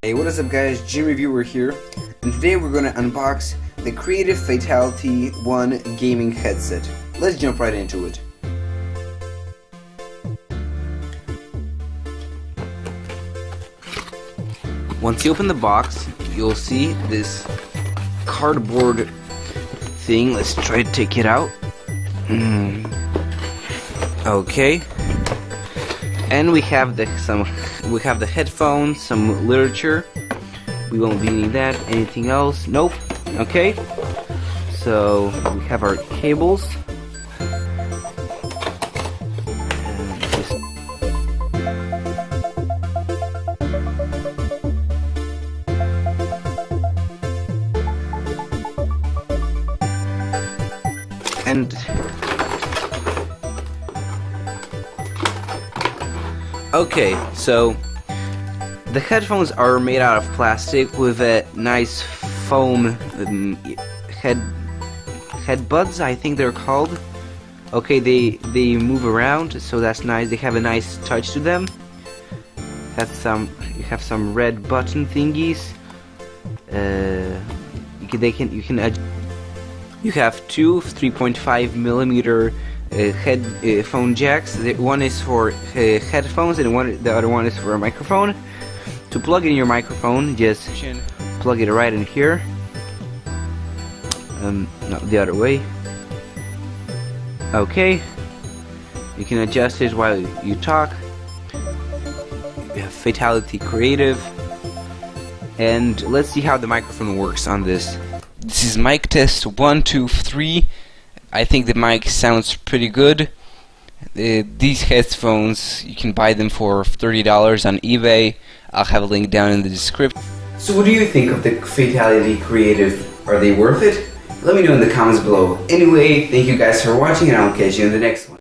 Hey, what is up guys, Gym Reviewer here, and today we're going to unbox the Creative Fatal1ty gaming headset. Let's jump right into it. Once you open the box, you'll see this cardboard thing. Let's try to take it out. Okay. And we have the headphones, some literature. We won't be needing that. Anything else? Nope. Okay. So we have our cables. And okay, so the headphones are made out of plastic with a nice foam headbuds, I think they're called. Okay, they move around, so that's nice. They have a nice touch to them. You have some red button thingies. You have two 3.5mm headphone jacks. One is for headphones and the other one is for a microphone. To plug in your microphone, just plug it right in here. No, the other way. Okay. You can adjust it while you talk. We have Fatal1ty Creative. And let's see how the microphone works on this. This is mic test 1, 2, 3. I think the mic sounds pretty good. These headphones, you can buy them for $30 on eBay. I'll have a link down in the description. So what do you think of the Fatal1ty Creative? Are they worth it? Let me know in the comments below. Anyway, thank you guys for watching, and I'll catch you in the next one.